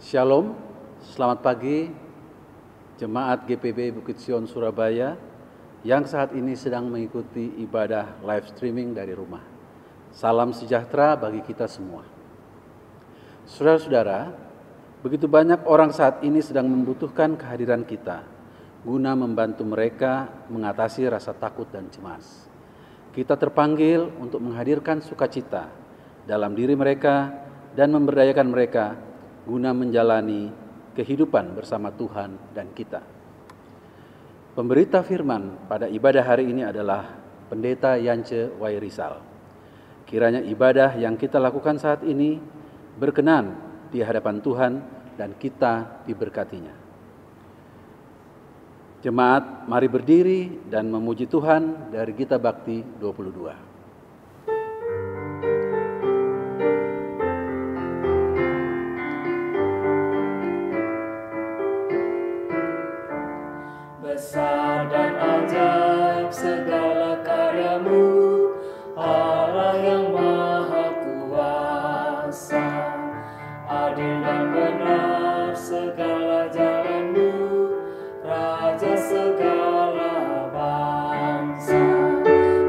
Shalom, selamat pagi Jemaat GPB Bukit Sion Surabaya yang saat ini sedang mengikuti ibadah live streaming dari rumah. Salam sejahtera bagi kita semua. Saudara-saudara, begitu banyak orang saat ini sedang membutuhkan kehadiran kita guna membantu mereka mengatasi rasa takut dan cemas. Kita terpanggil untuk menghadirkan sukacita dalam diri mereka dan memberdayakan mereka guna menjalani kehidupan bersama Tuhan dan kita. Pemberita firman pada ibadah hari ini adalah Pendeta Yance Wairisal. Kiranya ibadah yang kita lakukan saat ini berkenan di hadapan Tuhan dan kita diberkatinya. Jemaat, mari berdiri dan memuji Tuhan dari Gita Bakti 22. Besar dan ajaib segala karyamu, Allah yang maha kuasa. Adil dan benar segala jalanmu, Raja segala bangsa.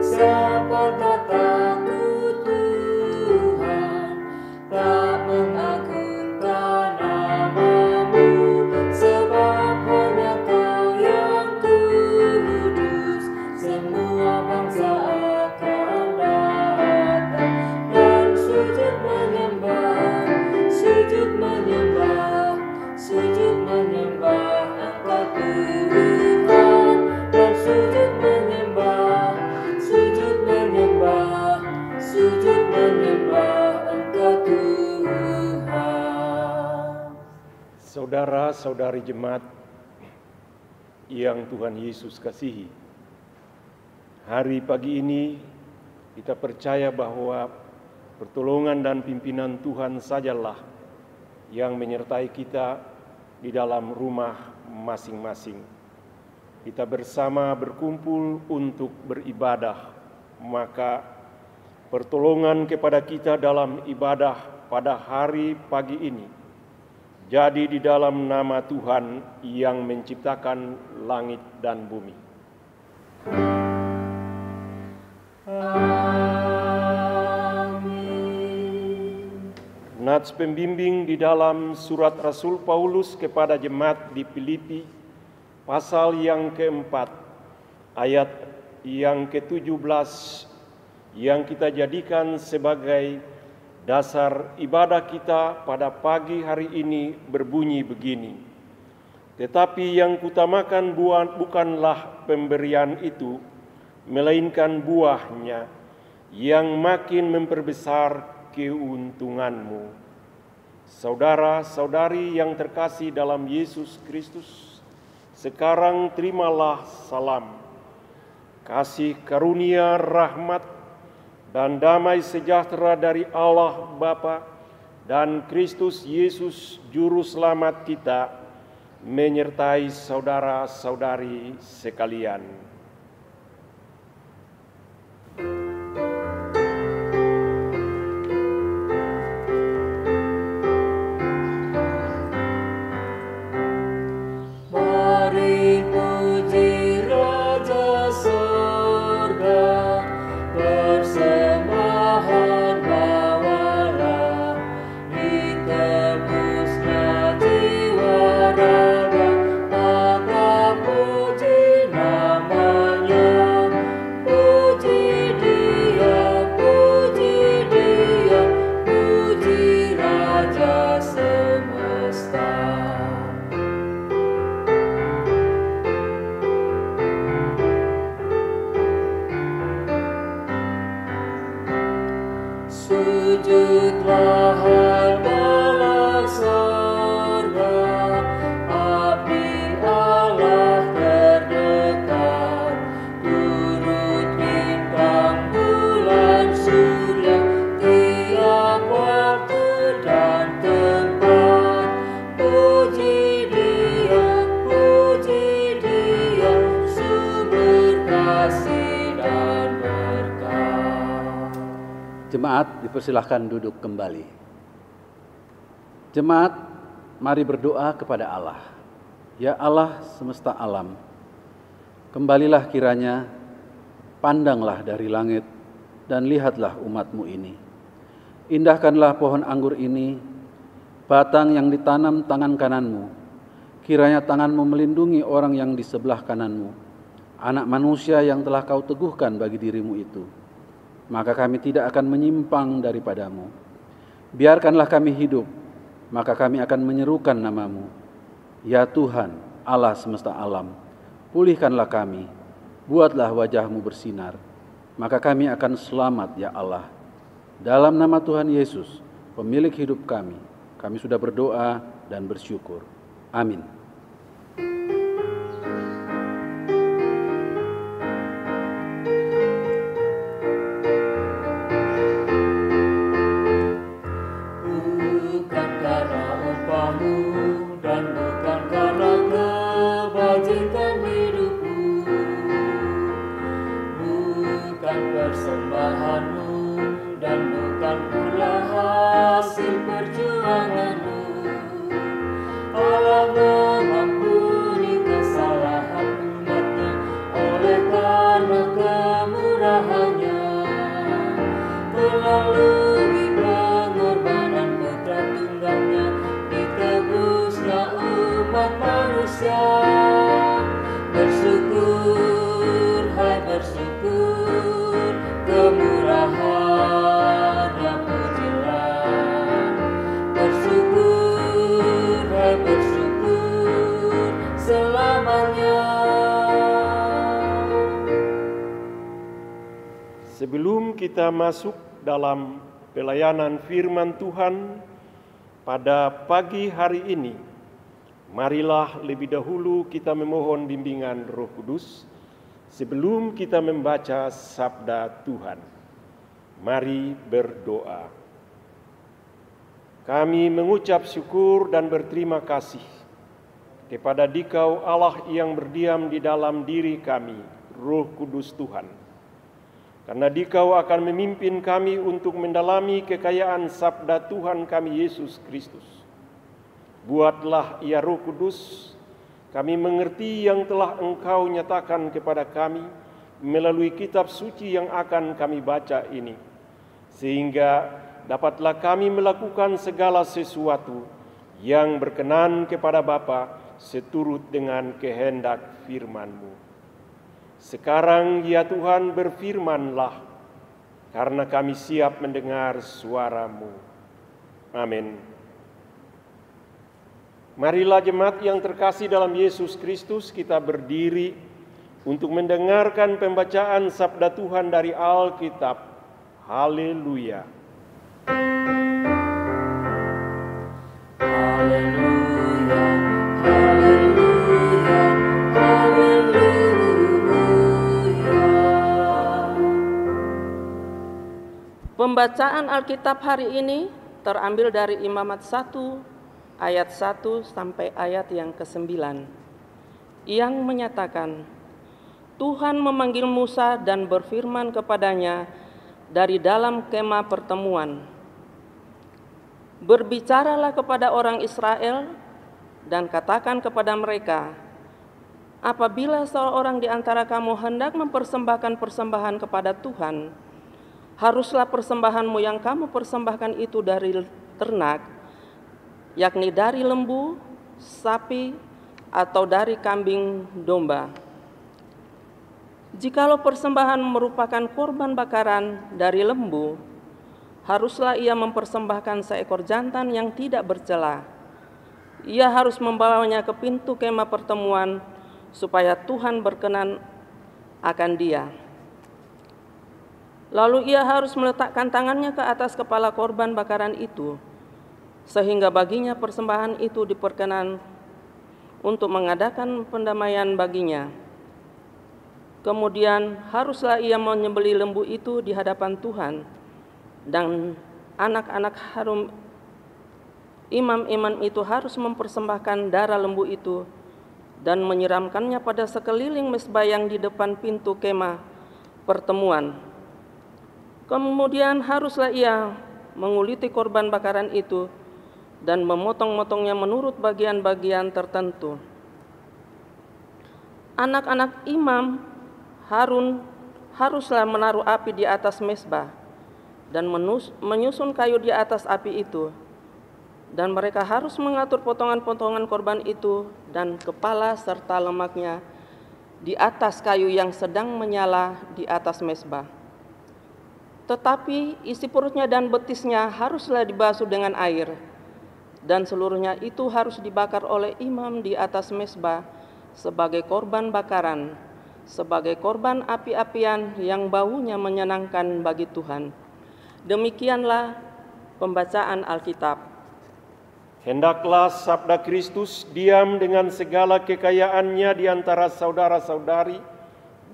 Siapa tak takut Tuhan, tak mengagungkan namamu, sebab hanya Kau yang kudus. Semua bangsa akan datang dan sujud menyembah, sujud menyembah, sujud menyembah Engkau Tuhan, dan sujud menyembah, sujud menyembah, sujud menyembah Engkau Tuhan. Saudara-saudari jemaat yang Tuhan Yesus kasihi, hari pagi ini kita percaya bahwa pertolongan dan pimpinan Tuhan sajalah yang menyertai kita di dalam rumah masing-masing. Kita bersama berkumpul untuk beribadah, maka pertolongan kepada kita dalam ibadah pada hari pagi ini jadi di dalam nama Tuhan yang menciptakan langit dan bumi. Amin. Nats pembimbing di dalam surat Rasul Paulus kepada jemaat di Filipi, pasal yang keempat, ayat yang ke-17, yang kita jadikan sebagai dasar ibadah kita pada pagi hari ini berbunyi begini. Tetapi yang kutamakan bukanlah pemberian itu, melainkan buahnya yang makin memperbesar keuntunganmu. Saudara-saudari yang terkasih dalam Yesus Kristus, sekarang terimalah salam, kasih karunia, rahmat, dan damai sejahtera dari Allah Bapa dan Kristus Yesus Juru Selamat kita menyertai saudara-saudari sekalian. Mari puji Raja Surga, persembahan bawalah, Sujudlah belah surga, abdi Allah terdekat, turut bintang bulan surya, tiap waktu dan tempat. Puji Dia, sumber kasih dan berkat. Jemaat dipersilahkan duduk kembali. Jemaat, mari berdoa kepada Allah. Ya Allah semesta alam, kembalilah kiranya, pandanglah dari langit, dan lihatlah umat-Mu ini. Indahkanlah pohon anggur ini, batang yang ditanam tangan kanan-Mu. Kiranya tangan-Mu melindungi orang yang di sebelah kanan-Mu, anak manusia yang telah Kau teguhkan bagi diri-Mu itu. Maka kami tidak akan menyimpang daripada-Mu. Biarkanlah kami hidup, maka kami akan menyerukan nama-Mu. Ya Tuhan, Allah semesta alam, pulihkanlah kami, buatlah wajah-Mu bersinar, maka kami akan selamat ya Allah. Dalam nama Tuhan Yesus, pemilik hidup kami sudah berdoa dan bersyukur. Amin. Bukan karena upahmu dan bukan karena kebajikan hidupmu, bukan persembahanmu dan bukan pula hasil perjuanganmu. Allah mengampuni kesalahan umatnya oleh karena kemurahannya, melalui pengorbanan putra tunggalnya, ditebusnya umat manusia. Bersyukur, hai bersyukur, kemurahannya pujilah. Bersyukur, hai bersyukur, selamanya. Sebelum kita masuk dalam pelayanan firman Tuhan pada pagi hari ini, marilah lebih dahulu kita memohon bimbingan Roh Kudus sebelum kita membaca sabda Tuhan. Mari berdoa. Kami mengucap syukur dan berterima kasih kepada Dikau Allah yang berdiam di dalam diri kami, Roh Kudus Tuhan. Karena Dikau akan memimpin kami untuk mendalami kekayaan sabda Tuhan kami Yesus Kristus. Buatlah ya Roh Kudus, kami mengerti yang telah Engkau nyatakan kepada kami melalui kitab suci yang akan kami baca ini. Sehingga dapatlah kami melakukan segala sesuatu yang berkenan kepada Bapa seturut dengan kehendak firman-Mu. Sekarang ya Tuhan berfirmanlah, karena kami siap mendengar suara-Mu. Amin. Marilah jemaat yang terkasih dalam Yesus Kristus, kita berdiri untuk mendengarkan pembacaan sabda Tuhan dari Alkitab. Haleluya. Haleluya, haleluya, haleluya. Pembacaan Alkitab hari ini terambil dari Imamat 1 ayat 1 sampai ayat yang ke-9 yang menyatakan, Tuhan memanggil Musa dan berfirman kepadanya dari dalam kemah pertemuan, berbicaralah kepada orang Israel dan katakan kepada mereka, apabila seorang di antara kamu hendak mempersembahkan persembahan kepada Tuhan, haruslah persembahanmu yang kamu persembahkan itu dari ternak, yakni dari lembu, sapi, atau dari kambing domba. Jikalau persembahan merupakan korban bakaran dari lembu, haruslah ia mempersembahkan seekor jantan yang tidak bercela. Ia harus membawanya ke pintu kemah pertemuan, supaya Tuhan berkenan akan dia. Lalu ia harus meletakkan tangannya ke atas kepala korban bakaran itu, sehingga baginya persembahan itu diperkenan untuk mengadakan pendamaian baginya. Kemudian haruslah ia menyembelih lembu itu di hadapan Tuhan, dan anak-anak harum imam-imam itu harus mempersembahkan darah lembu itu dan menyiramkannya pada sekeliling mezbah yang di depan pintu kemah pertemuan. Kemudian haruslah ia menguliti korban bakaran itu dan memotong-motongnya menurut bagian-bagian tertentu. Anak-anak imam Harun haruslah menaruh api di atas mezbah dan menyusun kayu di atas api itu. Dan mereka harus mengatur potongan-potongan korban itu dan kepala serta lemaknya di atas kayu yang sedang menyala di atas mezbah. Tetapi isi perutnya dan betisnya haruslah dibasuh dengan air, dan seluruhnya itu harus dibakar oleh imam di atas mezbah sebagai korban bakaran, sebagai korban api-apian yang baunya menyenangkan bagi Tuhan. Demikianlah pembacaan Alkitab. Hendaklah sabda Kristus diam dengan segala kekayaannya di antara saudara-saudari,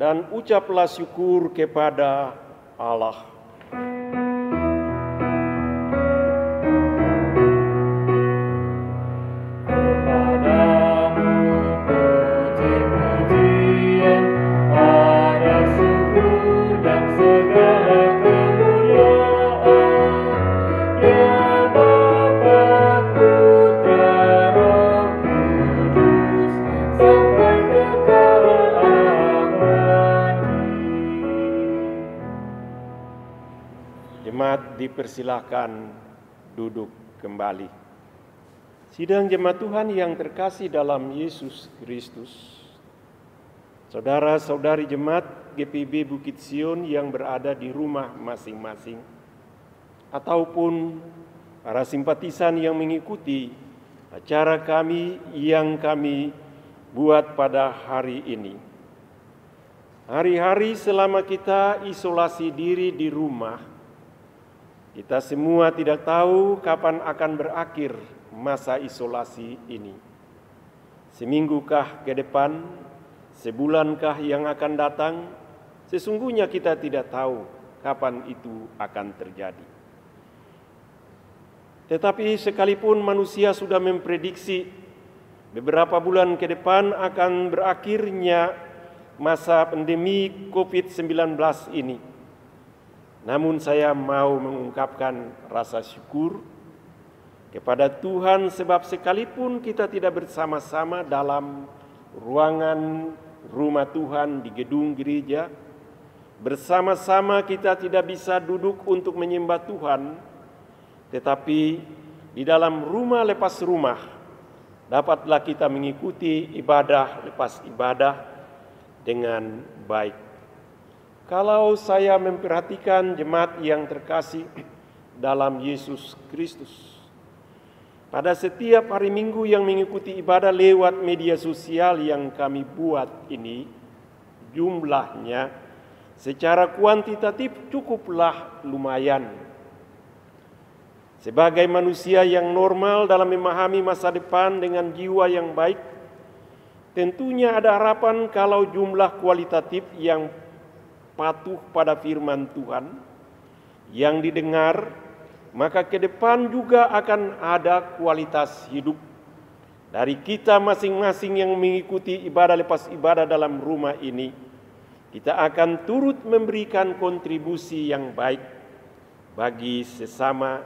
dan ucaplah syukur kepada Allah. Jemaat dipersilahkan duduk kembali. Sidang jemaat Tuhan yang terkasih dalam Yesus Kristus, saudara-saudari jemaat GPIB Bukit Sion yang berada di rumah masing-masing, ataupun para simpatisan yang mengikuti acara kami yang kami buat pada hari ini. Hari-hari selama kita isolasi diri di rumah, kita semua tidak tahu kapan akan berakhir masa isolasi ini. Seminggukah ke depan, sebulankah yang akan datang? Sesungguhnya kita tidak tahu kapan itu akan terjadi. Tetapi sekalipun manusia sudah memprediksi beberapa bulan ke depan akan berakhirnya masa pandemi COVID-19 ini, namun saya mau mengungkapkan rasa syukur kepada Tuhan sebab sekalipun kita tidak bersama-sama dalam ruangan rumah Tuhan di gedung gereja, bersama-sama kita tidak bisa duduk untuk menyembah Tuhan, tetapi di dalam rumah lepas rumah dapatlah kita mengikuti ibadah lepas ibadah dengan baik. Kalau saya memperhatikan jemaat yang terkasih dalam Yesus Kristus, pada setiap hari Minggu yang mengikuti ibadah lewat media sosial yang kami buat ini, jumlahnya secara kuantitatif cukuplah lumayan. Sebagai manusia yang normal dalam memahami masa depan dengan jiwa yang baik, tentunya ada harapan kalau jumlah kualitatif yang patuh pada firman Tuhan yang didengar, maka ke depan juga akan ada kualitas hidup dari kita masing-masing yang mengikuti ibadah lepas ibadah dalam rumah ini. Kita akan turut memberikan kontribusi yang baik bagi sesama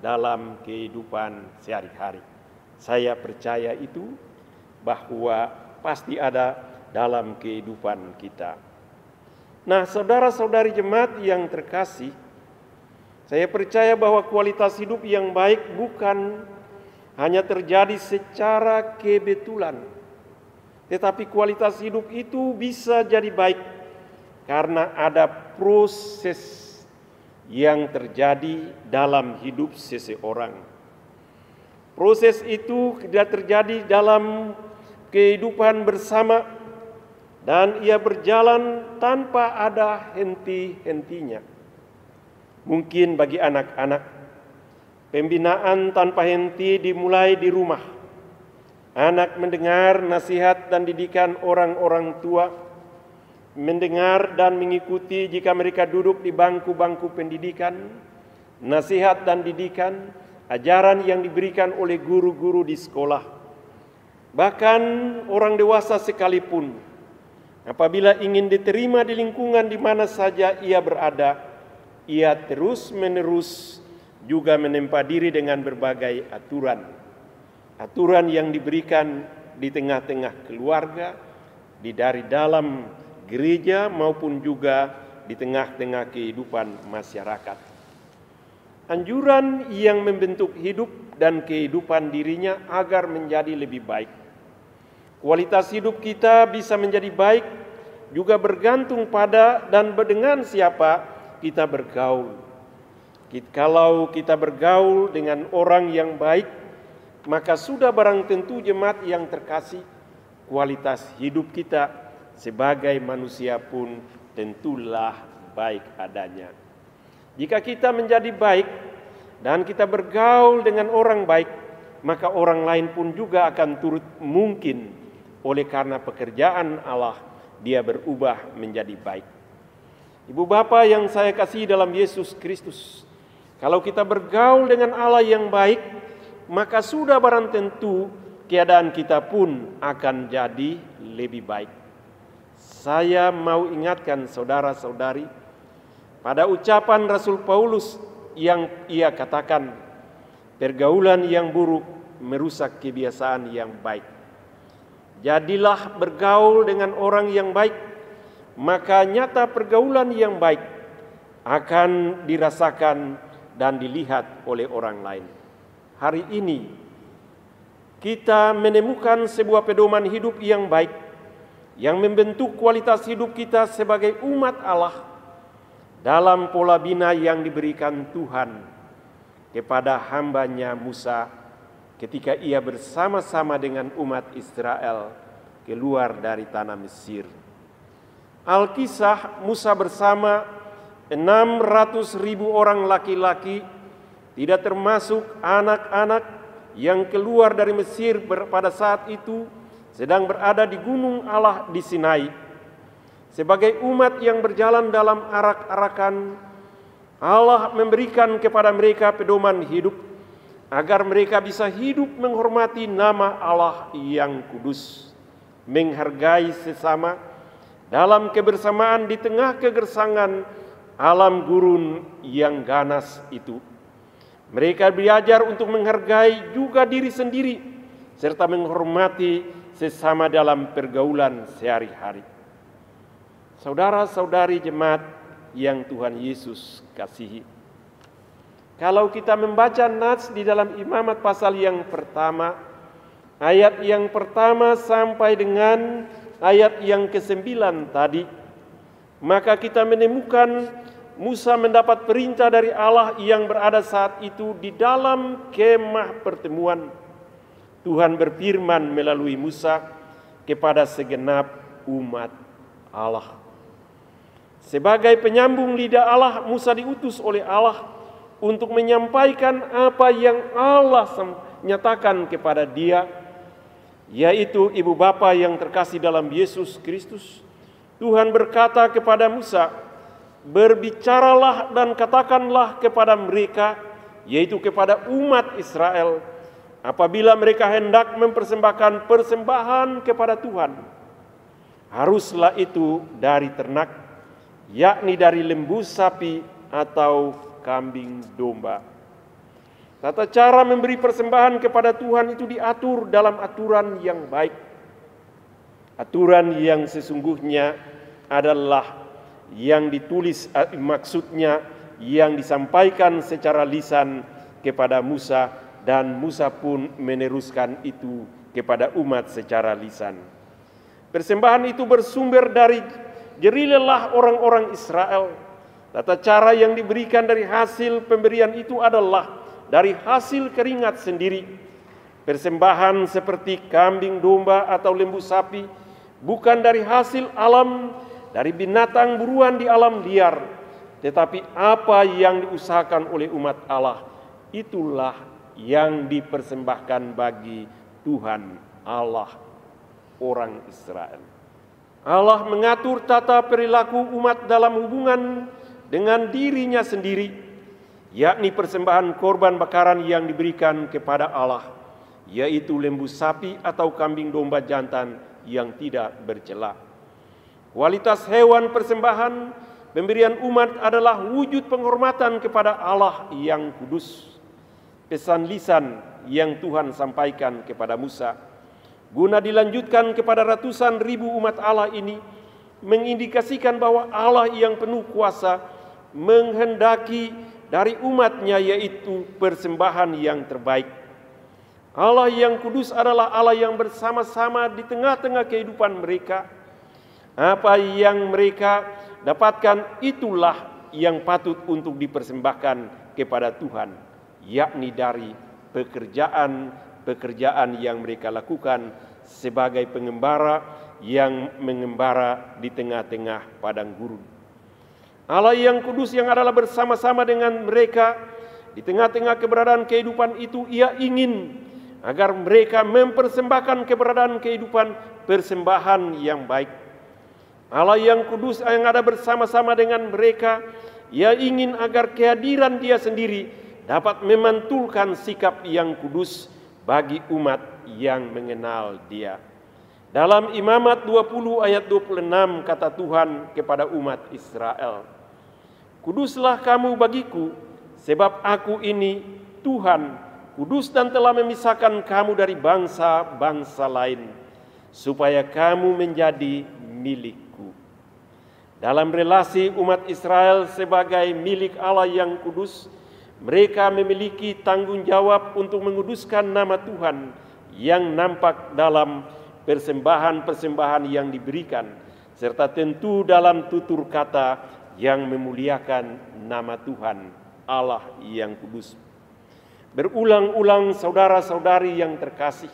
dalam kehidupan sehari-hari. Saya percaya itu bahwa pasti ada dalam kehidupan kita. Nah, saudara-saudari jemaat yang terkasih, saya percaya bahwa kualitas hidup yang baik bukan hanya terjadi secara kebetulan, tetapi kualitas hidup itu bisa jadi baik karena ada proses yang terjadi dalam hidup seseorang. Proses itu tidak terjadi dalam kehidupan bersama, dan ia berjalan tanpa ada henti-hentinya. Mungkin bagi anak-anak, pembinaan tanpa henti dimulai di rumah. Anak mendengar nasihat dan didikan orang-orang tua, mendengar dan mengikuti jika mereka duduk di bangku-bangku pendidikan, nasihat dan didikan, ajaran yang diberikan oleh guru-guru di sekolah. Bahkan orang dewasa sekalipun, apabila ingin diterima di lingkungan di mana saja ia berada, ia terus-menerus juga menempa diri dengan berbagai aturan. Aturan yang diberikan di tengah-tengah keluarga, dari dalam gereja maupun juga di tengah-tengah kehidupan masyarakat. Anjuran yang membentuk hidup dan kehidupan dirinya agar menjadi lebih baik. Kualitas hidup kita bisa menjadi baik juga bergantung pada dan dengan siapa kita bergaul. Kalau kita bergaul dengan orang yang baik, maka sudah barang tentu jemaat yang terkasih, kualitas hidup kita sebagai manusia pun tentulah baik adanya. Jika kita menjadi baik dan kita bergaul dengan orang baik, maka orang lain pun juga akan turut mungkin oleh karena pekerjaan Allah dia berubah menjadi baik. Ibu bapa yang saya kasihi dalam Yesus Kristus, kalau kita bergaul dengan Allah yang baik, maka sudah barang tentu keadaan kita pun akan jadi lebih baik. Saya mau ingatkan saudara-saudari pada ucapan Rasul Paulus yang ia katakan, pergaulan yang buruk merusak kebiasaan yang baik. Jadilah bergaul dengan orang yang baik, maka nyata pergaulan yang baik akan dirasakan dan dilihat oleh orang lain. Hari ini kita menemukan sebuah pedoman hidup yang baik yang membentuk kualitas hidup kita sebagai umat Allah dalam pola bina yang diberikan Tuhan kepada hamba-Nya Musa ketika ia bersama-sama dengan umat Israel keluar dari tanah Mesir. Alkisah Musa bersama 600.000 orang laki-laki, tidak termasuk anak-anak yang keluar dari Mesir pada saat itu sedang berada di gunung Allah di Sinai. Sebagai umat yang berjalan dalam arak-arakan, Allah memberikan kepada mereka pedoman hidup agar mereka bisa hidup menghormati nama Allah yang kudus, menghargai sesama dalam kebersamaan di tengah kegersangan alam gurun yang ganas itu. Mereka belajar untuk menghargai juga diri sendiri serta menghormati sesama dalam pergaulan sehari-hari. Saudara-saudari jemaat yang Tuhan Yesus kasihi, kalau kita membaca nats di dalam Imamat pasal yang pertama, ayat yang pertama sampai dengan ayat yang ke-9 tadi, maka kita menemukan Musa mendapat perintah dari Allah yang berada saat itu di dalam kemah pertemuan. Tuhan berfirman melalui Musa kepada segenap umat Allah. Sebagai penyambung lidah Allah, Musa diutus oleh Allah untuk menyampaikan apa yang Allah nyatakan kepada dia, yaitu ibu bapa yang terkasih dalam Yesus Kristus. Tuhan berkata kepada Musa, berbicaralah dan katakanlah kepada mereka, yaitu kepada umat Israel, apabila mereka hendak mempersembahkan persembahan kepada Tuhan, haruslah itu dari ternak, yakni dari lembu sapi atau kambing domba. Tata cara memberi persembahan kepada Tuhan itu diatur dalam aturan yang baik. Aturan yang sesungguhnya adalah yang ditulis, maksudnya yang disampaikan secara lisan kepada Musa, dan Musa pun meneruskan itu kepada umat secara lisan. Persembahan itu bersumber dari jerih lelah orang-orang Israel. Tata cara yang diberikan dari hasil pemberian itu adalah dari hasil keringat sendiri. Persembahan seperti kambing domba atau lembu sapi bukan dari hasil alam, dari binatang buruan di alam liar, tetapi apa yang diusahakan oleh umat Allah, itulah yang dipersembahkan bagi Tuhan Allah orang Israel. Allah mengatur tata perilaku umat dalam hubungan dengan dirinya sendiri, yakni persembahan korban bakaran yang diberikan kepada Allah, yaitu lembu sapi atau kambing domba jantan yang tidak bercela. Kualitas hewan persembahan pemberian umat adalah wujud penghormatan kepada Allah yang kudus. Pesan lisan yang Tuhan sampaikan kepada Musa, guna dilanjutkan kepada ratusan ribu umat Allah ini, mengindikasikan bahwa Allah yang penuh kuasa menghendaki dari umatnya yaitu persembahan yang terbaik. Allah yang kudus adalah Allah yang bersama-sama di tengah-tengah kehidupan mereka. Apa yang mereka dapatkan itulah yang patut untuk dipersembahkan kepada Tuhan, yakni dari pekerjaan yang mereka lakukan sebagai pengembara yang mengembara di tengah-tengah padang gurun. Allah yang kudus yang adalah bersama-sama dengan mereka di tengah-tengah keberadaan kehidupan itu, Ia ingin agar mereka mempersembahkan keberadaan kehidupan persembahan yang baik. Allah yang kudus yang ada bersama-sama dengan mereka, Ia ingin agar kehadiran Dia sendiri dapat memantulkan sikap yang kudus bagi umat yang mengenal Dia. Dalam Imamat 20 ayat 26 kata Tuhan kepada umat Israel, "Kuduslah kamu bagiku, sebab aku ini Tuhan, kudus dan telah memisahkan kamu dari bangsa-bangsa lain, supaya kamu menjadi milikku." Dalam relasi umat Israel sebagai milik Allah yang kudus, mereka memiliki tanggung jawab untuk menguduskan nama Tuhan yang nampak dalam persembahan-persembahan yang diberikan, serta tentu dalam tutur kata yang memuliakan nama Tuhan Allah yang kudus. Berulang-ulang saudara-saudari yang terkasih,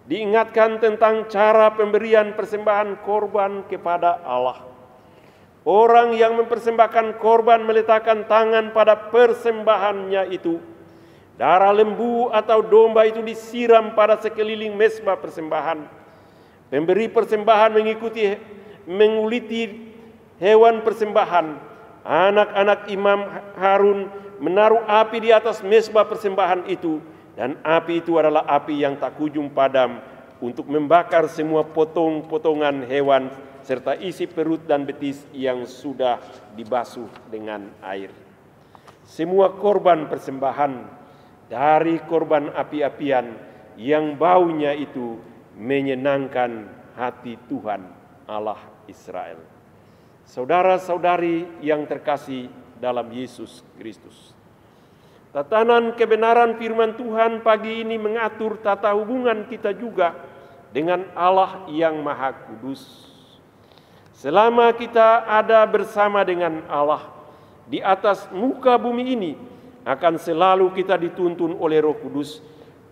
diingatkan tentang cara pemberian persembahan korban kepada Allah. Orang yang mempersembahkan korban meletakkan tangan pada persembahannya itu. Darah lembu atau domba itu disiram pada sekeliling mezbah persembahan. Pemberi persembahan menguliti hewan persembahan. Anak-anak Imam Harun menaruh api di atas mezbah persembahan itu, dan api itu adalah api yang tak kunjung padam untuk membakar semua potong-potongan hewan serta isi perut dan betis yang sudah dibasuh dengan air. Semua korban persembahan, dari korban api-apian yang baunya itu menyenangkan hati Tuhan Allah Israel. Saudara-saudari yang terkasih dalam Yesus Kristus, tatanan kebenaran firman Tuhan pagi ini mengatur tata hubungan kita juga dengan Allah yang Maha Kudus. Selama kita ada bersama dengan Allah di atas muka bumi ini, akan selalu kita dituntun oleh Roh Kudus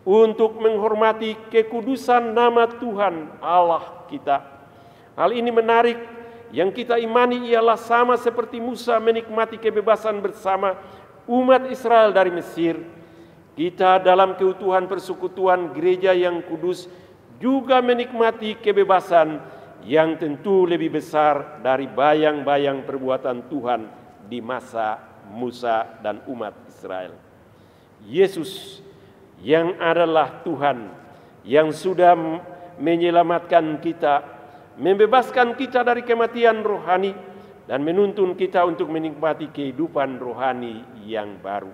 untuk menghormati kekudusan nama Tuhan Allah kita. Hal ini menarik. Yang kita imani ialah sama seperti Musa menikmati kebebasan bersama umat Israel dari Mesir. Kita dalam keutuhan persekutuan gereja yang kudus juga menikmati kebebasan yang tentu lebih besar dari bayang-bayang perbuatan Tuhan di masa Musa dan umat Israel. Yesus yang adalah Tuhan yang sudah menyelamatkan kita, membebaskan kita dari kematian rohani, dan menuntun kita untuk menikmati kehidupan rohani yang baru,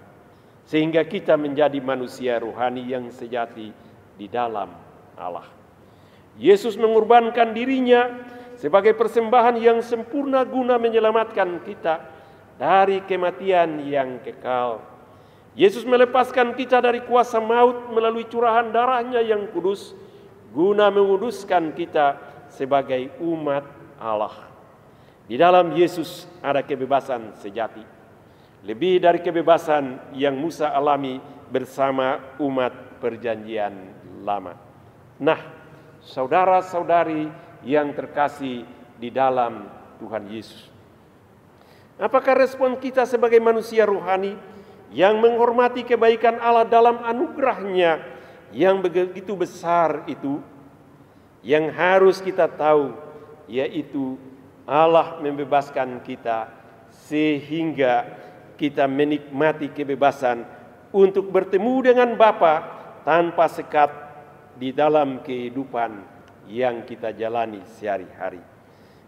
sehingga kita menjadi manusia rohani yang sejati di dalam Allah. Yesus mengorbankan dirinya sebagai persembahan yang sempurna guna menyelamatkan kita dari kematian yang kekal. Yesus melepaskan kita dari kuasa maut melalui curahan darahnya yang kudus, guna menguduskan kita sebagai umat Allah. Di dalam Yesus ada kebebasan sejati, lebih dari kebebasan yang Musa alami bersama umat perjanjian lama. Nah, saudara-saudari yang terkasih di dalam Tuhan Yesus, Apakah respon kita sebagai manusia rohani yang menghormati kebaikan Allah dalam anugerah-Nya yang begitu besar itu? Yang harus kita tahu yaitu Allah membebaskan kita sehingga kita menikmati kebebasan untuk bertemu dengan Bapa tanpa sekat di dalam kehidupan yang kita jalani sehari-hari.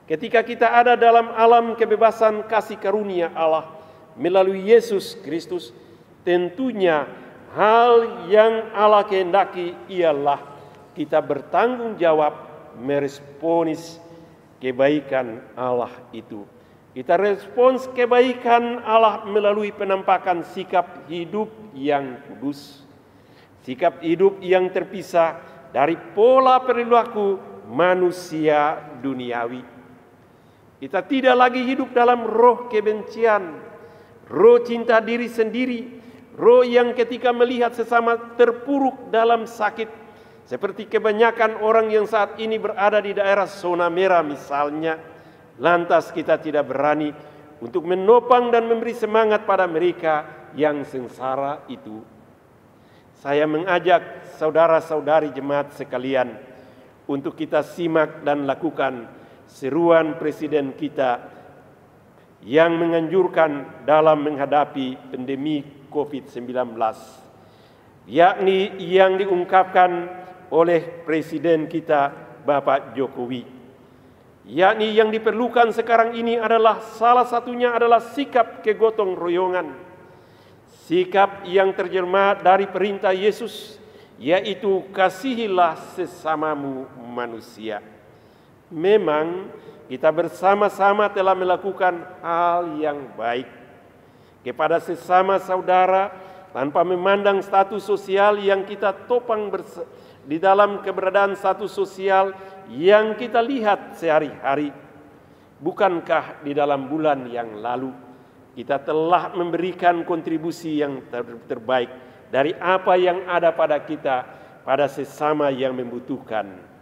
Ketika kita ada dalam alam kebebasan kasih karunia Allah melalui Yesus Kristus, tentunya hal yang Allah kehendaki ialah kita bertanggung jawab meresponis kebaikan Allah itu. Kita respons kebaikan Allah melalui penampakan sikap hidup yang kudus. Sikap hidup yang terpisah dari pola perilaku manusia duniawi. Kita tidak lagi hidup dalam roh kebencian, roh cinta diri sendiri, roh yang ketika melihat sesama terpuruk dalam sakit, seperti kebanyakan orang yang saat ini berada di daerah zona merah misalnya, lantas kita tidak berani untuk menopang dan memberi semangat pada mereka yang sengsara itu. Saya mengajak saudara-saudari jemaat sekalian untuk kita simak dan lakukan seruan Presiden kita yang menganjurkan dalam menghadapi pandemi COVID-19, yakni yang diungkapkan oleh Presiden kita Bapak Jokowi. Yakni yang diperlukan sekarang ini adalah salah satunya adalah sikap kegotong royongan. Sikap yang terjemah dari perintah Yesus, yaitu kasihilah sesamamu manusia. Memang kita bersama-sama telah melakukan hal yang baik kepada sesama saudara tanpa memandang status sosial yang kita topang di dalam keberadaan status sosial yang kita lihat sehari-hari. Bukankah di dalam bulan yang lalu kita telah memberikan kontribusi yang terbaik dari apa yang ada pada kita pada sesama yang membutuhkan?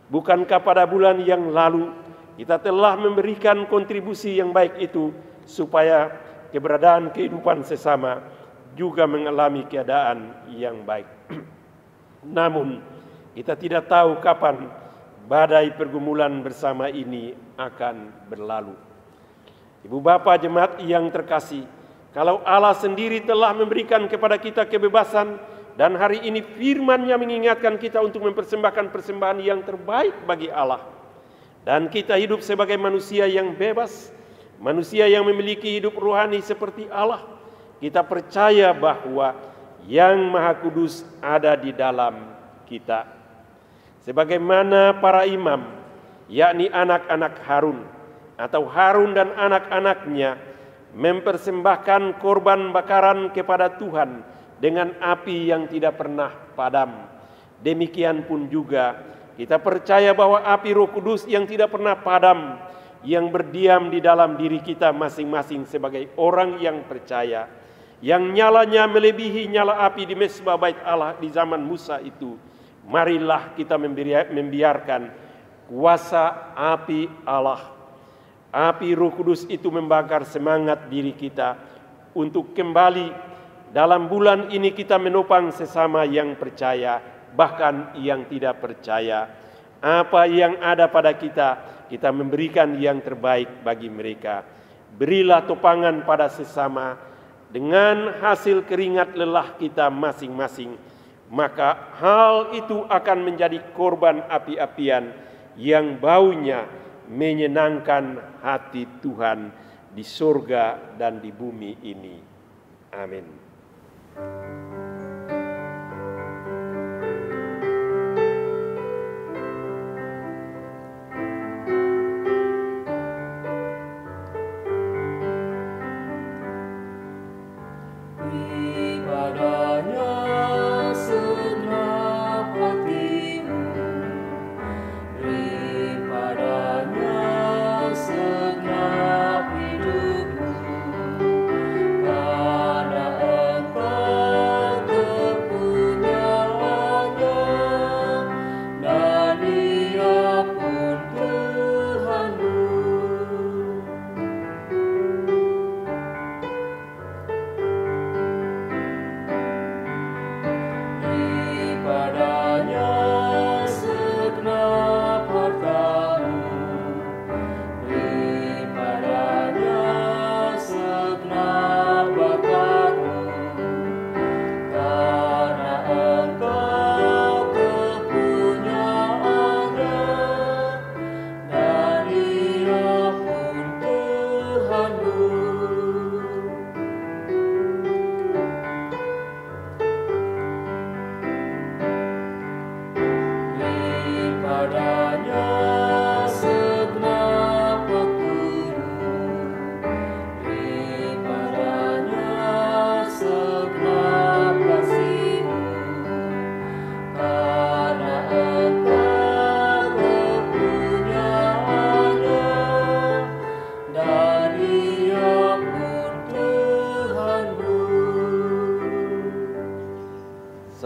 Bukankah pada bulan yang lalu kita telah memberikan kontribusi yang baik itu supaya keberadaan kehidupan sesama juga mengalami keadaan yang baik? Namun kita tidak tahu kapan badai pergumulan bersama ini akan berlalu. Ibu Bapak jemaat yang terkasih, kalau Allah sendiri telah memberikan kepada kita kebebasan dan hari ini firman-Nya mengingatkan kita untuk mempersembahkan persembahan yang terbaik bagi Allah, dan kita hidup sebagai manusia yang bebas, manusia yang memiliki hidup rohani seperti Allah, kita percaya bahwa Yang Maha Kudus ada di dalam kita. Sebagaimana para imam, yakni anak-anak Harun atau Harun dan anak-anaknya mempersembahkan korban bakaran kepada Tuhan dengan api yang tidak pernah padam. Demikian pun juga kita percaya bahwa api Roh Kudus yang tidak pernah padam, yang berdiam di dalam diri kita masing-masing sebagai orang yang percaya, yang nyalanya melebihi nyala api di mezbah bait Allah di zaman Musa itu. Marilah kita membiarkan kuasa api Allah, api Roh Kudus itu membakar semangat diri kita untuk kembali dalam bulan ini kita menopang sesama yang percaya, bahkan yang tidak percaya. Apa yang ada pada kita, kita memberikan yang terbaik bagi mereka. Berilah topangan pada sesama dengan hasil keringat lelah kita masing-masing. Maka hal itu akan menjadi korban api-apian yang baunya menyenangkan hati Tuhan di surga dan di bumi ini. Amin. Karena Engkau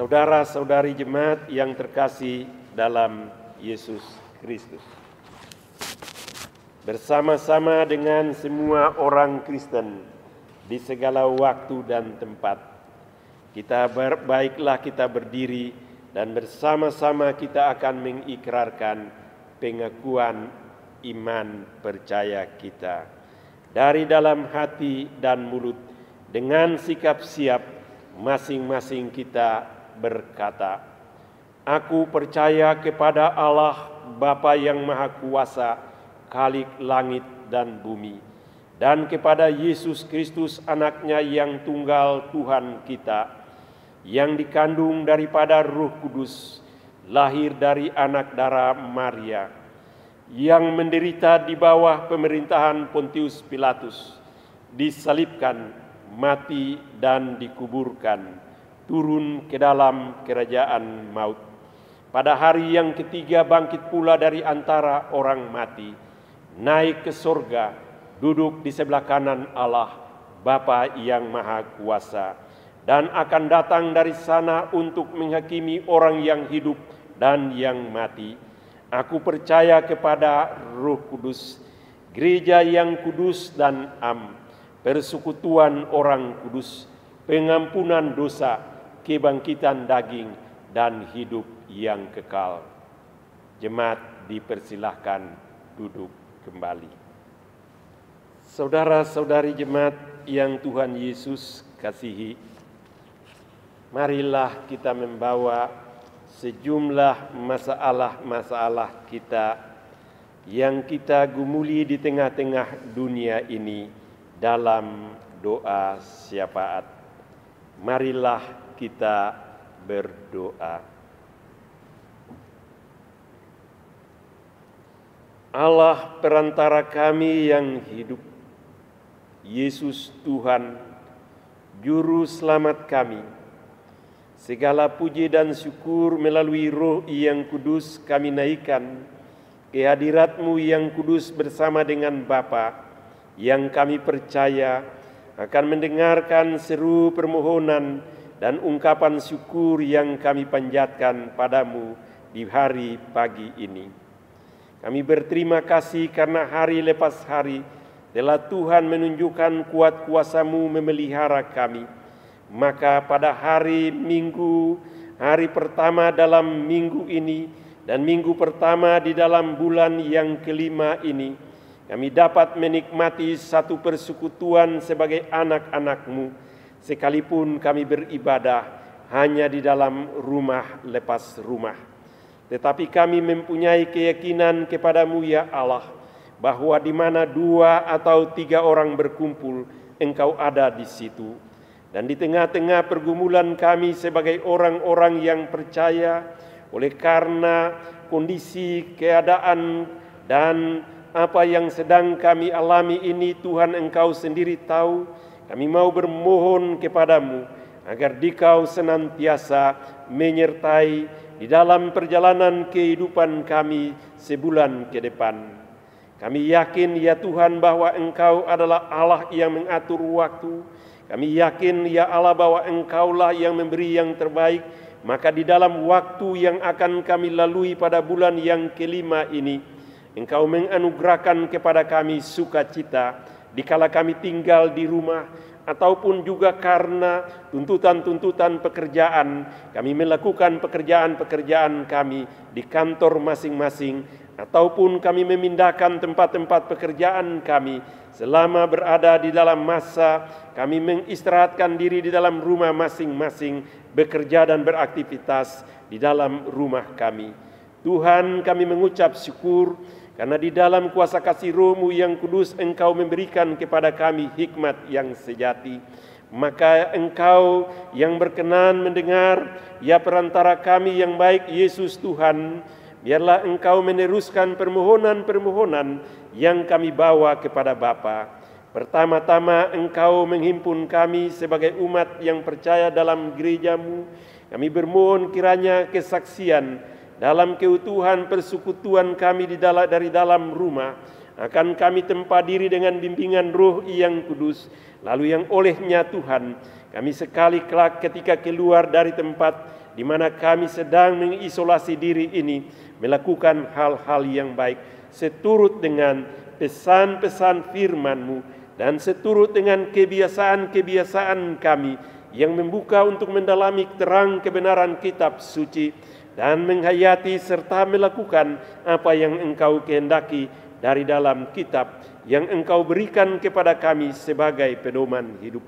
Saudara-saudari jemaat yang terkasih dalam Yesus Kristus, bersama-sama dengan semua orang Kristen di segala waktu dan tempat, baiklah kita berdiri dan bersama-sama kita akan mengikrarkan pengakuan iman percaya kita dari dalam hati dan mulut dengan sikap siap. Masing-masing kita berkata, "Aku percaya kepada Allah Bapa yang Maha Kuasa, Khalik langit dan bumi, dan kepada Yesus Kristus anaknya yang tunggal Tuhan kita, yang dikandung daripada Roh Kudus, lahir dari anak darah Maria, yang menderita di bawah pemerintahan Pontius Pilatus, disalibkan, mati dan dikuburkan, turun ke dalam kerajaan maut. Pada hari yang ketiga bangkit pula dari antara orang mati, naik ke sorga, duduk di sebelah kanan Allah, Bapa yang Maha Kuasa, dan akan datang dari sana untuk menghakimi orang yang hidup dan yang mati. Aku percaya kepada Roh Kudus, gereja yang kudus dan am, persekutuan orang kudus, pengampunan dosa, kebangkitan daging, dan hidup yang kekal." Jemaat dipersilahkan duduk kembali. Saudara-saudari jemaat yang Tuhan Yesus kasihi, marilah kita membawa sejumlah masalah-masalah kita yang kita gumuli di tengah-tengah dunia ini dalam doa syafaat. Marilah kita berdoa. Allah perantara kami yang hidup, Yesus Tuhan, Juru Selamat kami, segala puji dan syukur melalui Roh yang kudus kami naikkan ke hadirat-Mu yang kudus bersama dengan Bapa, yang kami percaya akan mendengarkan seru permohonan dan ungkapan syukur yang kami panjatkan padamu di hari pagi ini. Kami berterima kasih karena hari lepas hari telah Tuhan menunjukkan kuat kuasa-Mu memelihara kami. Maka pada hari Minggu, hari pertama dalam minggu ini dan minggu pertama di dalam bulan yang kelima ini, kami dapat menikmati satu persekutuan sebagai anak-anak-Mu, sekalipun kami beribadah hanya di dalam rumah lepas rumah. Tetapi kami mempunyai keyakinan kepada-Mu ya Allah, bahwa di mana 2 atau 3 orang berkumpul, Engkau ada di situ. Dan di tengah-tengah pergumulan kami sebagai orang-orang yang percaya, oleh karena kondisi, keadaan, dan apa yang sedang kami alami ini, Tuhan Engkau sendiri tahu. Kami mau bermohon kepada-Mu agar Dikau senantiasa menyertai di dalam perjalanan kehidupan kami sebulan ke depan. Kami yakin ya Tuhan bahwa Engkau adalah Allah yang mengatur waktu. Kami yakin ya Allah bahwa Engkaulah yang memberi yang terbaik. Maka di dalam waktu yang akan kami lalui pada bulan yang kelima ini, Engkau menganugerahkan kepada kami sukacita dikala kami tinggal di rumah, ataupun juga karena tuntutan-tuntutan pekerjaan, kami melakukan pekerjaan-pekerjaan kami di kantor masing-masing, ataupun kami memindahkan tempat-tempat pekerjaan kami selama berada di dalam masa kami mengistirahatkan diri di dalam rumah masing-masing, bekerja dan beraktivitas di dalam rumah kami. Tuhan, kami mengucap syukur karena di dalam kuasa kasih Roh-Mu yang kudus Engkau memberikan kepada kami hikmat yang sejati. Maka Engkau yang berkenan mendengar ya perantara kami yang baik Yesus Tuhan, biarlah Engkau meneruskan permohonan-permohonan yang kami bawa kepada Bapa. Pertama-tama Engkau menghimpun kami sebagai umat yang percaya dalam gereja-Mu. Kami bermohon kiranya kesaksian dalam keutuhan persekutuan kami dari dalam rumah akan kami tempa diri dengan bimbingan Roh yang Kudus, lalu yang olehnya Tuhan, kami sekali kelak ketika keluar dari tempat di mana kami sedang mengisolasi diri ini, melakukan hal-hal yang baik, seturut dengan pesan-pesan firman-Mu, dan seturut dengan kebiasaan-kebiasaan kami, yang membuka untuk mendalami terang kebenaran kitab suci, dan menghayati serta melakukan apa yang Engkau kehendaki dari dalam kitab yang Engkau berikan kepada kami sebagai pedoman hidup.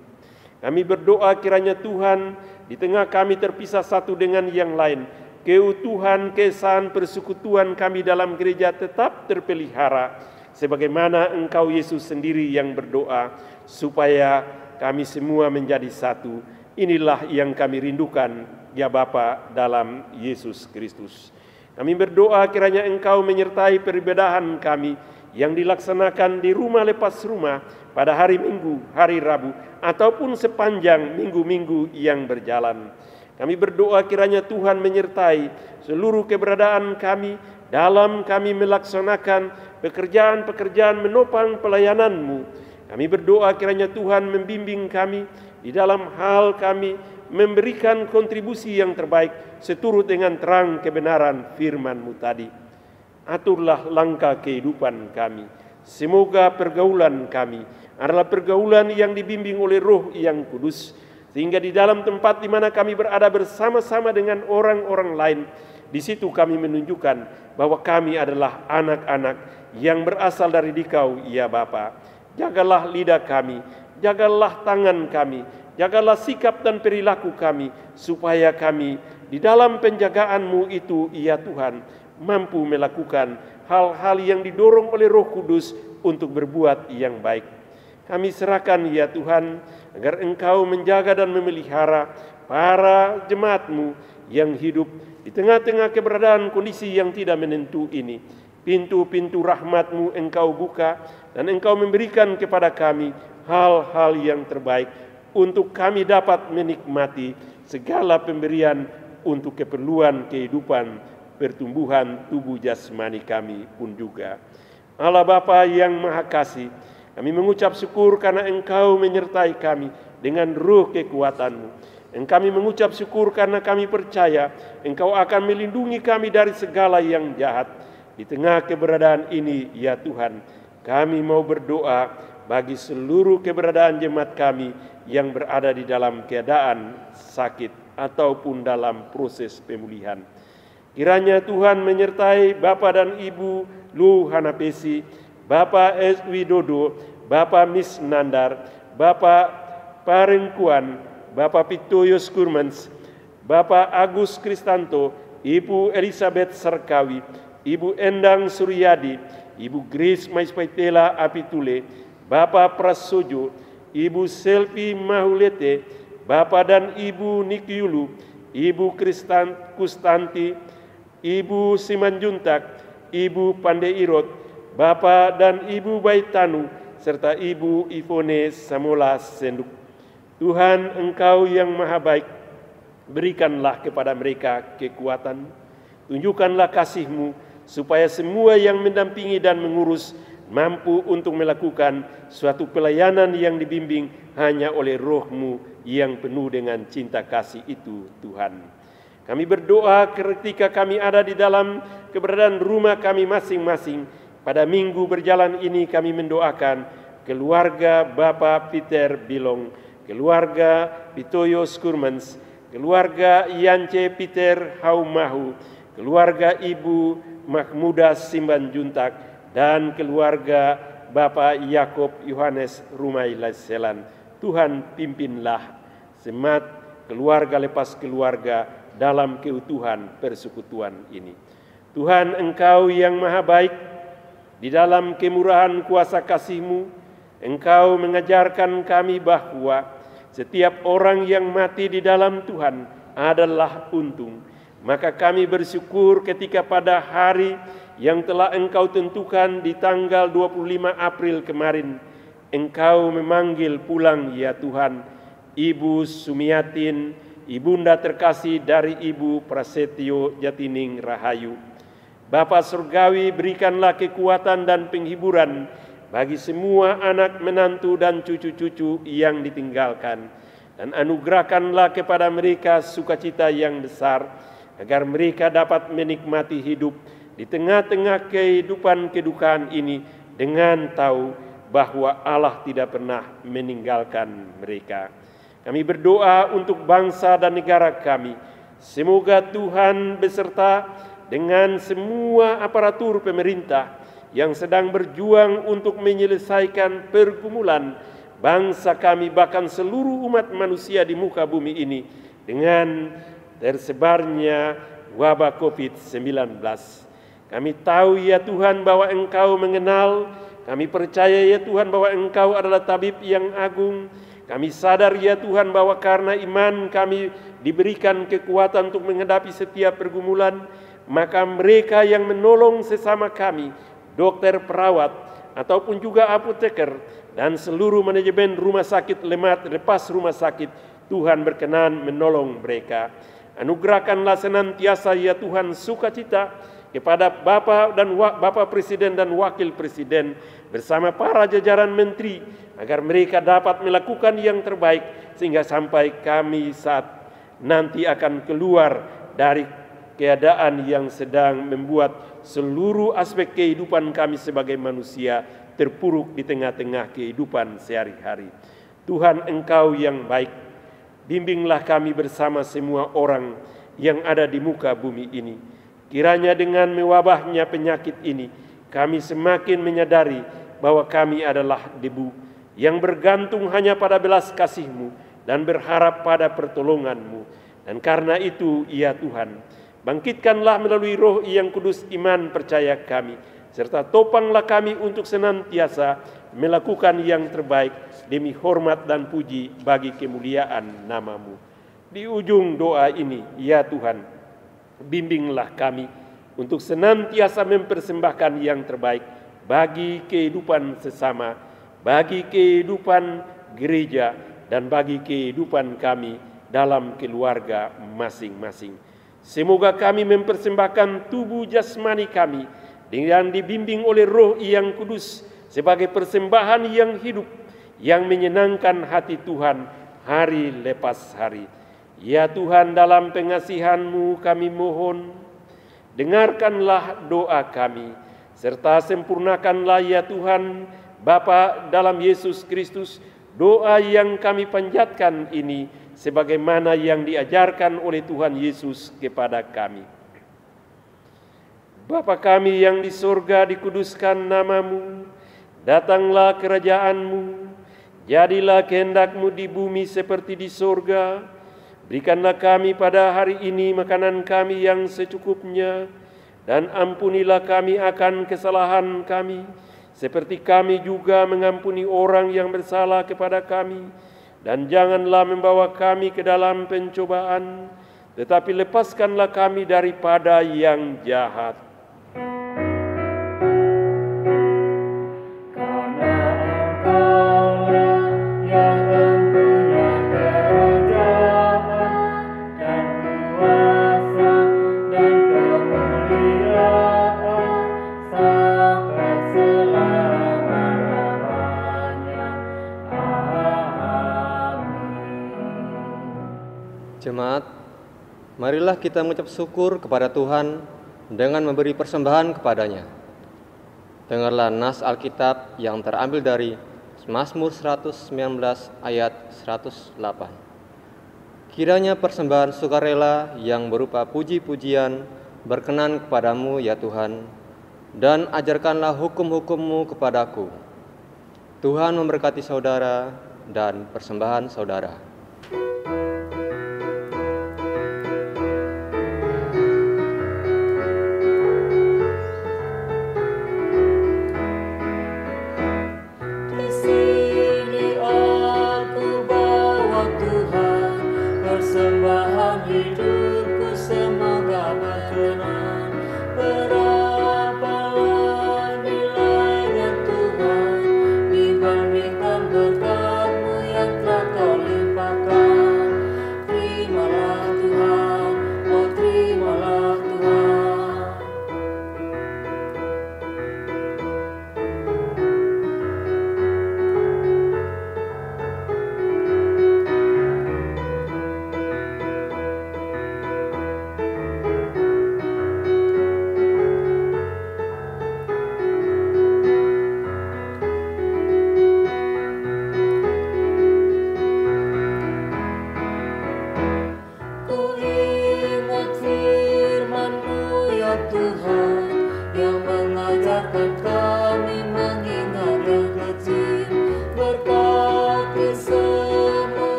Kami berdoa kiranya Tuhan, di tengah kami terpisah satu dengan yang lain, keutuhan keesaan persekutuan kami dalam gereja tetap terpelihara, sebagaimana Engkau Yesus sendiri yang berdoa, supaya kami semua menjadi satu. Inilah yang kami rindukan, ya Bapa, dalam Yesus Kristus. Kami berdoa kiranya Engkau menyertai perbedaan kami yang dilaksanakan di rumah lepas rumah pada hari Minggu, hari Rabu, ataupun sepanjang minggu-minggu yang berjalan. Kami berdoa kiranya Tuhan menyertai seluruh keberadaan kami dalam kami melaksanakan pekerjaan-pekerjaan menopang pelayanan-Mu. Kami berdoa kiranya Tuhan membimbing kami di dalam hal kami memberikan kontribusi yang terbaik seturut dengan terang kebenaran firman-Mu tadi. Aturlah langkah kehidupan kami. Semoga pergaulan kami adalah pergaulan yang dibimbing oleh Roh yang Kudus, sehingga di dalam tempat di mana kami berada bersama-sama dengan orang-orang lain, di situ kami menunjukkan bahwa kami adalah anak-anak yang berasal dari Dikau, ya Bapa. Jagalah lidah kami, jagalah tangan kami, jagalah sikap dan perilaku kami, supaya kami di dalam penjagaan-Mu itu, ya Tuhan, mampu melakukan hal-hal yang didorong oleh Roh Kudus untuk berbuat yang baik. Kami serahkan, ya Tuhan, agar Engkau menjaga dan memelihara para jemaat-Mu yang hidup di tengah-tengah keberadaan kondisi yang tidak menentu ini. Pintu-pintu rahmat-Mu Engkau buka, dan Engkau memberikan kepada kami hal-hal yang terbaik untuk kami dapat menikmati segala pemberian untuk keperluan kehidupan pertumbuhan tubuh jasmani kami pun juga. Allah Bapa yang Maha Kasih, kami mengucap syukur karena Engkau menyertai kami dengan roh kekuatan-Mu. Dan kami mengucap syukur karena kami percaya Engkau akan melindungi kami dari segala yang jahat. Di tengah keberadaan ini, ya Tuhan, kami mau berdoa bagi seluruh keberadaan jemaat kami yang berada di dalam keadaan sakit ataupun dalam proses pemulihan. Kiranya Tuhan menyertai Bapak dan Ibu Lu Hanapesi, Bapak S. Widodo, Bapak Miss Nandar, Bapak Parengkuan, Bapak Pitoyos Kurmans, Bapak Agus Kristanto, Ibu Elizabeth Sarkawi, Ibu Endang Suryadi, Ibu Grace Maispaitela Apitule, Bapak Prasojo, Ibu Selvi Mahulete, Bapak dan Ibu Nikyulu, Ibu Kustanti, Ibu Simanjuntak, Ibu Pandeirot, Bapak dan Ibu Baitanu, serta Ibu Ivone Samola Senduk. Tuhan, Engkau yang Maha Baik, berikanlah kepada mereka kekuatan, tunjukkanlah kasih-Mu, supaya semua yang mendampingi dan mengurus mampu untuk melakukan suatu pelayanan yang dibimbing hanya oleh Roh-Mu yang penuh dengan cinta kasih itu, Tuhan. Kami berdoa ketika kami ada di dalam keberadaan rumah kami masing-masing. Pada minggu berjalan ini kami mendoakan keluarga Bapak Peter Bilong, keluarga Pitoyos Kurmans, keluarga Yance Peter Haumahu, keluarga Ibu Mahmuda Simbanjuntak, dan keluarga Bapak Yakob Yohanes Rumaila Selan. Tuhan, pimpinlah semat keluarga lepas keluarga dalam keutuhan persekutuan ini. Tuhan, Engkau yang Maha Baik, di dalam kemurahan kuasa kasih-Mu, Engkau mengajarkan kami bahwa setiap orang yang mati di dalam Tuhan adalah untung. Maka kami bersyukur ketika pada hari yang telah Engkau tentukan di tanggal 25 April kemarin, Engkau memanggil pulang, ya Tuhan, Ibu Sumiatin, ibunda terkasih dari Ibu Prasetyo Jatining Rahayu. Bapa surgawi, berikanlah kekuatan dan penghiburan bagi semua anak, menantu, dan cucu-cucu yang ditinggalkan. Dan anugerahkanlah kepada mereka sukacita yang besar, agar mereka dapat menikmati hidup di tengah-tengah kehidupan kedukaan ini dengan tahu bahwa Allah tidak pernah meninggalkan mereka. Kami berdoa untuk bangsa dan negara kami. Semoga Tuhan beserta dengan semua aparatur pemerintah yang sedang berjuang untuk menyelesaikan pergumulan bangsa kami, bahkan seluruh umat manusia di muka bumi ini dengan tersebarnya wabah COVID-19. Kami tahu ya Tuhan bahwa Engkau mengenal, kami percaya ya Tuhan bahwa Engkau adalah tabib yang agung. Kami sadar ya Tuhan bahwa karena iman kami diberikan kekuatan untuk menghadapi setiap pergumulan, maka mereka yang menolong sesama kami, dokter, perawat, ataupun juga apoteker, dan seluruh manajemen rumah sakit lepas rumah sakit, Tuhan berkenan menolong mereka. Anugerahkanlah senantiasa ya Tuhan sukacita kepada Bapak Presiden dan Wakil Presiden bersama para jajaran menteri, agar mereka dapat melakukan yang terbaik sehingga sampai kami saat nanti akan keluar dari keadaan yang sedang membuat seluruh aspek kehidupan kami sebagai manusia terpuruk di tengah-tengah kehidupan sehari-hari. Tuhan, Engkau yang baik, bimbinglah kami bersama semua orang yang ada di muka bumi ini. Kiranya dengan mewabahnya penyakit ini, kami semakin menyadari bahwa kami adalah debu yang bergantung hanya pada belas kasih-Mu dan berharap pada pertolongan-Mu. Dan karena itu, ya Tuhan, bangkitkanlah melalui Roh yang Kudus iman percaya kami, serta topanglah kami untuk senantiasa melakukan yang terbaik demi hormat dan puji bagi kemuliaan nama-Mu. Di ujung doa ini, ya Tuhan, bimbinglah kami untuk senantiasa mempersembahkan yang terbaik bagi kehidupan sesama, bagi kehidupan gereja, dan bagi kehidupan kami dalam keluarga masing-masing. Semoga kami mempersembahkan tubuh jasmani kami dengan dibimbing oleh Roh yang Kudus sebagai persembahan yang hidup, yang menyenangkan hati Tuhan hari lepas hari. Ya Tuhan, dalam pengasihan-Mu kami mohon, dengarkanlah doa kami, serta sempurnakanlah ya Tuhan Bapa dalam Yesus Kristus doa yang kami panjatkan ini, sebagaimana yang diajarkan oleh Tuhan Yesus kepada kami. Bapa kami yang di surga, dikuduskan nama-Mu, datanglah kerajaan-Mu, jadilah kehendak-Mu di bumi seperti di surga. Berikanlah kami pada hari ini makanan kami yang secukupnya, dan ampunilah kami akan kesalahan kami, seperti kami juga mengampuni orang yang bersalah kepada kami. Dan janganlah membawa kami ke dalam pencobaan, tetapi lepaskanlah kami daripada yang jahat. Jemaat, marilah kita mengucap syukur kepada Tuhan dengan memberi persembahan kepadanya. Dengarlah nas Alkitab yang terambil dari Mazmur 119 ayat 108. Kiranya persembahan sukarela yang berupa puji-pujian berkenan kepadamu ya Tuhan, dan ajarkanlah hukum-hukum-Mu kepadaku. Tuhan memberkati saudara dan persembahan saudara.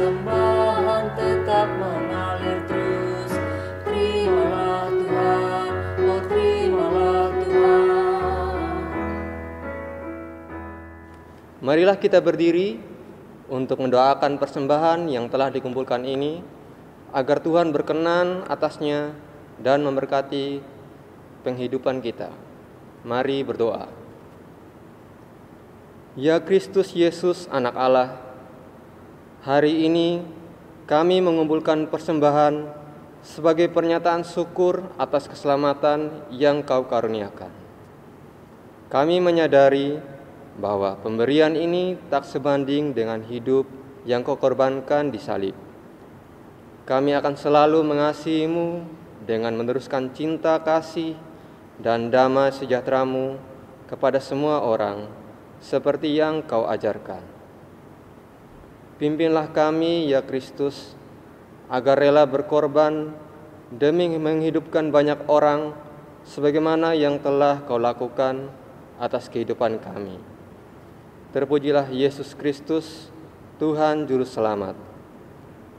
persembahan tetap mengalir terus. Terimalah Tuhan, oh terimalah Tuhan. Marilah kita berdiri untuk mendoakan persembahan yang telah dikumpulkan ini, agar Tuhan berkenan atasnya dan memberkati penghidupan kita. Mari berdoa. Ya Kristus Yesus, Anak Allah, hari ini kami mengumpulkan persembahan sebagai pernyataan syukur atas keselamatan yang Kau karuniakan. Kami menyadari bahwa pemberian ini tak sebanding dengan hidup yang Kau korbankan di salib. Kami akan selalu mengasihi-Mu dengan meneruskan cinta kasih dan damai sejahtera-Mu kepada semua orang, seperti yang Kau ajarkan. Pimpinlah kami, ya Kristus, agar rela berkorban demi menghidupkan banyak orang, sebagaimana yang telah Kau lakukan atas kehidupan kami. Terpujilah Yesus Kristus, Tuhan Juru Selamat.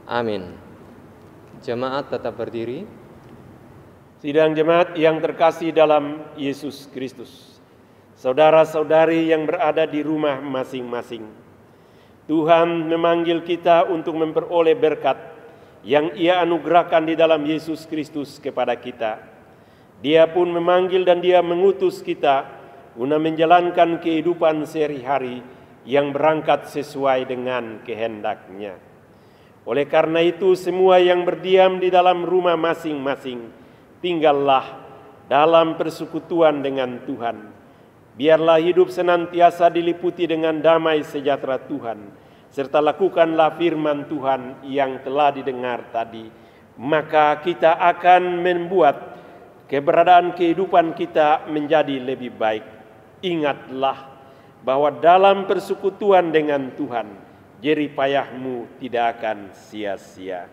Amin. Jemaat tetap berdiri. Sidang jemaat yang terkasih dalam Yesus Kristus, saudara-saudari yang berada di rumah masing-masing, Tuhan memanggil kita untuk memperoleh berkat yang Ia anugerahkan di dalam Yesus Kristus kepada kita. Dia pun memanggil dan Dia mengutus kita guna menjalankan kehidupan sehari-hari yang berangkat sesuai dengan kehendak-Nya. Oleh karena itu, semua yang berdiam di dalam rumah masing-masing, tinggallah dalam persekutuan dengan Tuhan. Biarlah hidup senantiasa diliputi dengan damai sejahtera Tuhan, serta lakukanlah firman Tuhan yang telah didengar tadi. Maka kita akan membuat keberadaan kehidupan kita menjadi lebih baik. Ingatlah bahwa dalam persekutuan dengan Tuhan, jerih payahmu tidak akan sia-sia.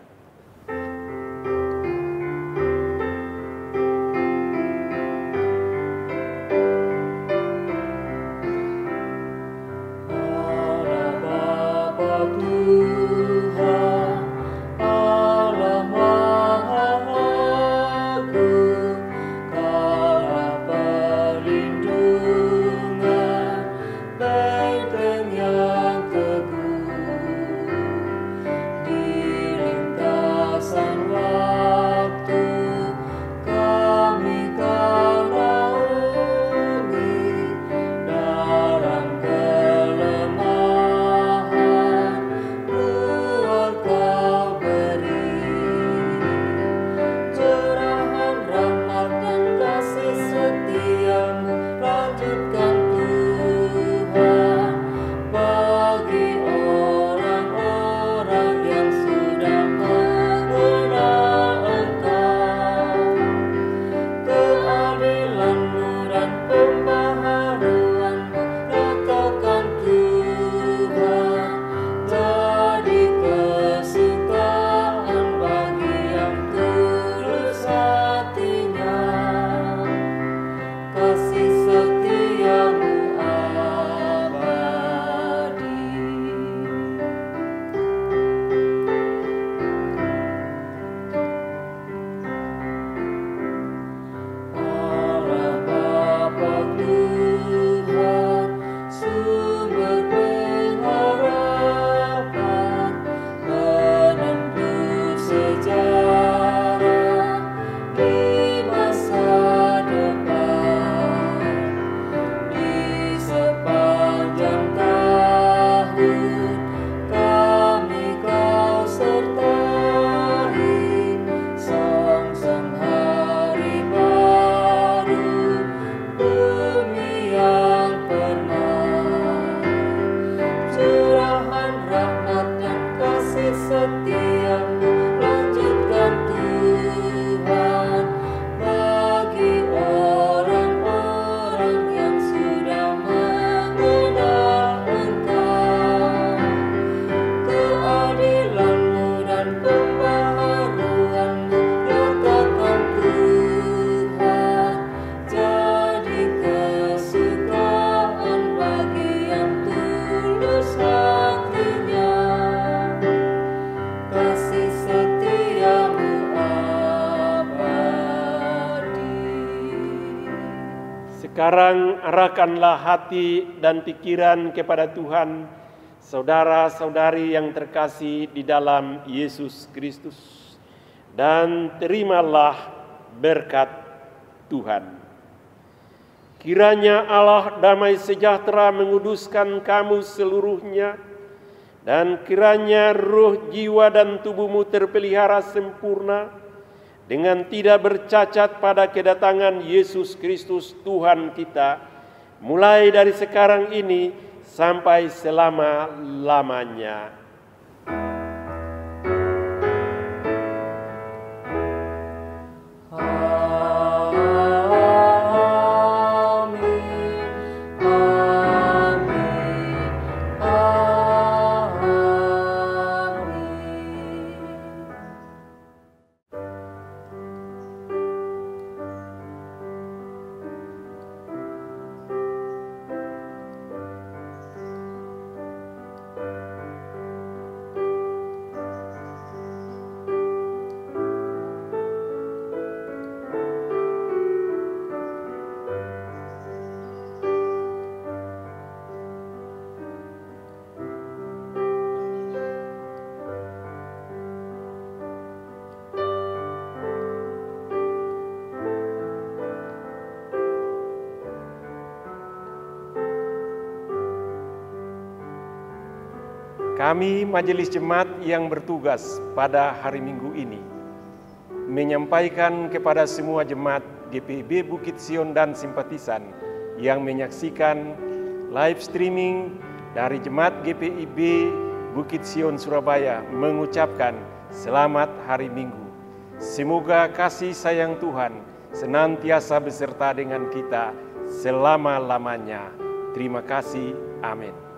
Sekarang arahkanlah hati dan pikiran kepada Tuhan, saudara-saudari yang terkasih di dalam Yesus Kristus, dan terimalah berkat Tuhan. Kiranya Allah damai sejahtera menguduskan kamu seluruhnya, dan kiranya roh, jiwa, dan tubuhmu terpelihara sempurna dengan tidak bercacat pada kedatangan Yesus Kristus Tuhan kita, mulai dari sekarang ini sampai selama-lamanya. Kami Majelis Jemaat yang bertugas pada hari Minggu ini menyampaikan kepada semua jemaat GPIB Bukit Sion dan simpatisan yang menyaksikan live streaming dari Jemaat GPIB Bukit Sion Surabaya mengucapkan selamat hari Minggu. Semoga kasih sayang Tuhan senantiasa beserta dengan kita selama-lamanya. Terima kasih. Amin.